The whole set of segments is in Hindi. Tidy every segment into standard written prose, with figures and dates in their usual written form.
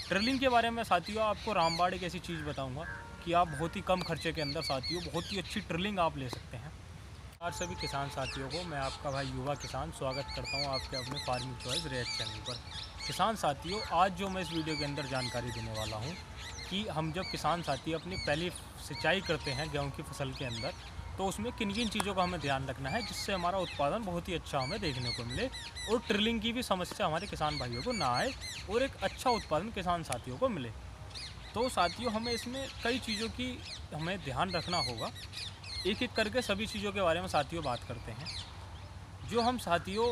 ट्रिलिंग के बारे में साथियों आपको रामबाड़ एक ऐसी चीज़ बताऊंगा कि आप बहुत ही कम खर्चे के अंदर साथियों बहुत ही अच्छी ट्रिलिंग आप ले सकते हैं। और सभी किसान साथियों को मैं आपका भाई युवा किसान स्वागत करता हूं आपके अपने फार्मिंग चॉइस रेड चैनल पर। किसान साथियों, आज जो मैं इस वीडियो के अंदर जानकारी देने वाला हूं कि हम जब किसान साथी अपनी पहली सिंचाई करते हैं गेहूं की फसल के अंदर, तो उसमें किन किन चीज़ों का हमें ध्यान रखना है जिससे हमारा उत्पादन बहुत ही अच्छा हमें देखने को मिले और ट्रिलिंग की भी समस्या हमारे किसान भाइयों को ना आए और एक अच्छा उत्पादन किसान साथियों को मिले। तो साथियों, हमें इसमें कई चीज़ों की हमें ध्यान रखना होगा। एक एक करके सभी चीज़ों के बारे में साथियों बात करते हैं। जो हम साथियों,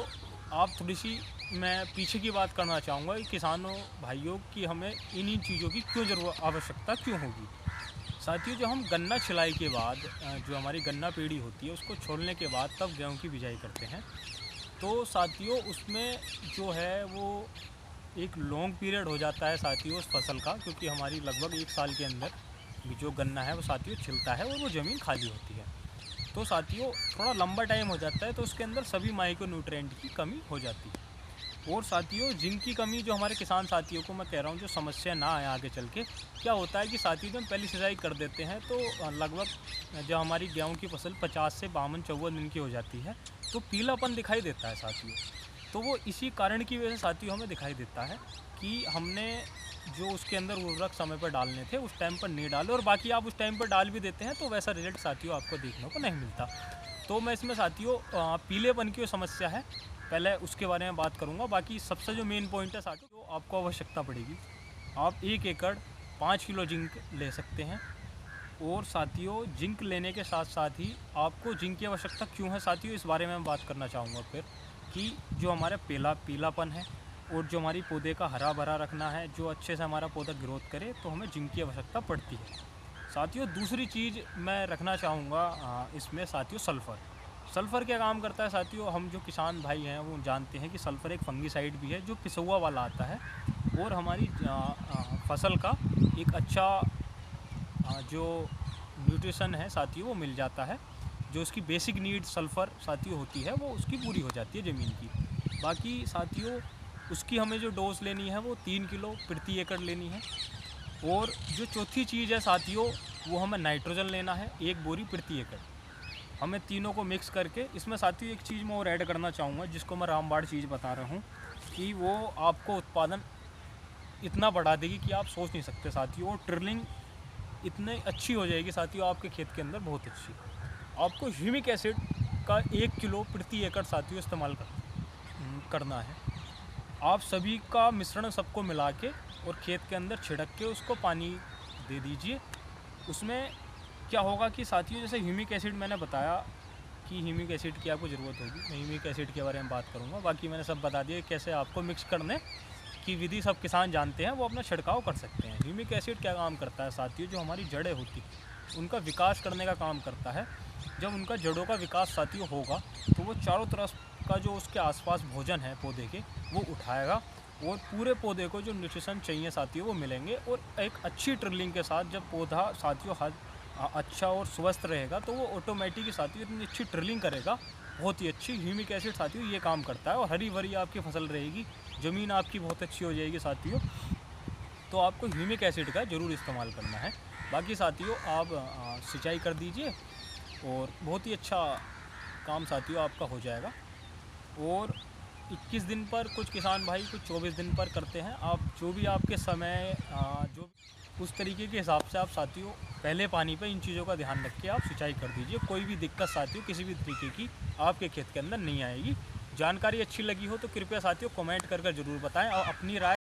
आप थोड़ी सी मैं पीछे की बात करना चाहूँगा कि किसानों भाइयों की हमें इन चीज़ों की क्यों ज़रूरत आवश्यकता क्यों होगी। साथियों, जो हम गन्ना छिलाई के बाद जो हमारी गन्ना पेड़ी होती है उसको छोड़ने के बाद तब गेहूं की बिजाई करते हैं, तो साथियों उसमें जो है वो एक लॉन्ग पीरियड हो जाता है साथियों उस फसल का, क्योंकि हमारी लगभग 1 साल के अंदर भी जो गन्ना है वो साथियों छिलता है और वो ज़मीन खाली होती है। तो साथियों थोड़ा लंबा टाइम हो जाता है, तो उसके अंदर सभी माइक्रो न्यूट्रिएंट की कमी हो जाती है। और साथियों जिंक की कमी जो हमारे किसान साथियों को मैं कह रहा हूँ जो समस्या ना आए आगे चल के, क्या होता है कि साथियों जब हम पहली सिंचाई कर देते हैं तो लगभग जब हमारी गेहूं की फसल 50 से 52-54 दिन की हो जाती है तो पीलापन दिखाई देता है साथियों। तो वो इसी कारण की वजह से साथियों हमें दिखाई देता है कि हमने जो उसके अंदर उर्वरक समय पर डालने थे उस टाइम पर नहीं डाले, और बाकी आप उस टाइम पर डाल भी देते हैं तो वैसा रिजल्ट साथियों आपको देखने को नहीं मिलता। तो मैं इसमें साथियों पीलेपन की समस्या है, पहले उसके बारे में बात करूंगा। बाकी सबसे जो मेन पॉइंट है साथियों, जो आपको आवश्यकता पड़ेगी, आप 1 एकड़ 5 किलो जिंक ले सकते हैं। और साथियों जिंक लेने के साथ साथ ही आपको जिंक की आवश्यकता क्यों है साथियों, इस बारे में मैं बात करना चाहूँगा फिर कि जो हमारा पीलापन है और जो हमारी पौधे का हरा भरा रखना है, जो अच्छे से हमारा पौधा ग्रोथ करे, तो हमें जिंक की आवश्यकता पड़ती है। साथियों दूसरी चीज़ मैं रखना चाहूँगा इसमें साथियों सल्फ़र। सल्फ़र क्या काम करता है साथियों, हम जो किसान भाई हैं वो जानते हैं कि सल्फ़र एक फंगीसाइड भी है जो पिसौआ वाला आता है और हमारी फसल का एक अच्छा जो न्यूट्रिशन है साथियों वो मिल जाता है। जो उसकी बेसिक नीड सल्फ़र साथियों होती है वो उसकी पूरी हो जाती है ज़मीन की। बाकी साथियों उसकी हमें जो डोज लेनी है वो 3 किलो प्रति एकड़ लेनी है। और जो चौथी चीज़ है साथियों, वो हमें नाइट्रोजन लेना है 1 बोरी प्रति एकड़। हमें तीनों को मिक्स करके, इसमें साथियों एक चीज़ मैं और ऐड करना चाहूँगा जिसको मैं रामबाड़ चीज़ बता रहा हूँ कि वो आपको उत्पादन इतना बढ़ा देगी कि आप सोच नहीं सकते साथियों। और ट्रिलिंग इतनी अच्छी हो जाएगी साथियों आपके खेत के अंदर, बहुत अच्छी। आपको ह्यूमिक एसिड का 1 किलो प्रति एकड़ साथियों इस्तेमाल करना है। आप सभी का मिश्रण सबको मिला के और खेत के अंदर छिड़क के उसको पानी दे दीजिए। उसमें क्या होगा कि साथियों जैसे ह्यूमिक एसिड मैंने बताया कि ह्यूमिक एसिड की आपको ज़रूरत होगी, मैं ह्यूमिक एसिड के बारे में बात करूँगा। बाकी मैंने सब बता दिया कैसे आपको मिक्स करने की विधि सब किसान जानते हैं, वो अपना छिड़काव कर सकते हैं। ह्यूमिक एसिड क्या काम करता है साथियों, जो हमारी जड़ें होती हैं उनका विकास करने का काम करता है। जब उनका जड़ों का विकास साथियों होगा तो वो चारों तरफ का जो उसके आसपास भोजन है पौधे के वो उठाएगा और पूरे पौधे को जो न्यूट्रिशन चाहिए साथियों वो मिलेंगे। और एक अच्छी ट्रिलिंग के साथ जब पौधा साथियों अच्छा और स्वस्थ रहेगा तो वो ऑटोमेटिक साथियों इतनी अच्छी ट्रिलिंग करेगा, बहुत ही अच्छी। ह्यूमिक एसिड साथियों ये काम करता है और हरी भरी आपकी फसल रहेगी, ज़मीन आपकी बहुत अच्छी हो जाएगी साथियों। तो आपको ह्यूमिक एसिड का ज़रूर इस्तेमाल करना है। बाकी साथियों आप सिंचाई कर दीजिए और बहुत ही अच्छा काम साथियों आपका हो जाएगा। और 21 दिन पर कुछ किसान भाई कुछ 24 दिन पर करते हैं। आप जो भी आपके समय जो उस तरीके के हिसाब से आप साथियों पहले पानी पे इन चीज़ों का ध्यान रख के आप सिंचाई कर दीजिए। कोई भी दिक्कत साथियों किसी भी तरीके की आपके खेत के अंदर नहीं आएगी। जानकारी अच्छी लगी हो तो कृपया साथियों कमेंट कर ज़रूर बताएं और अपनी राय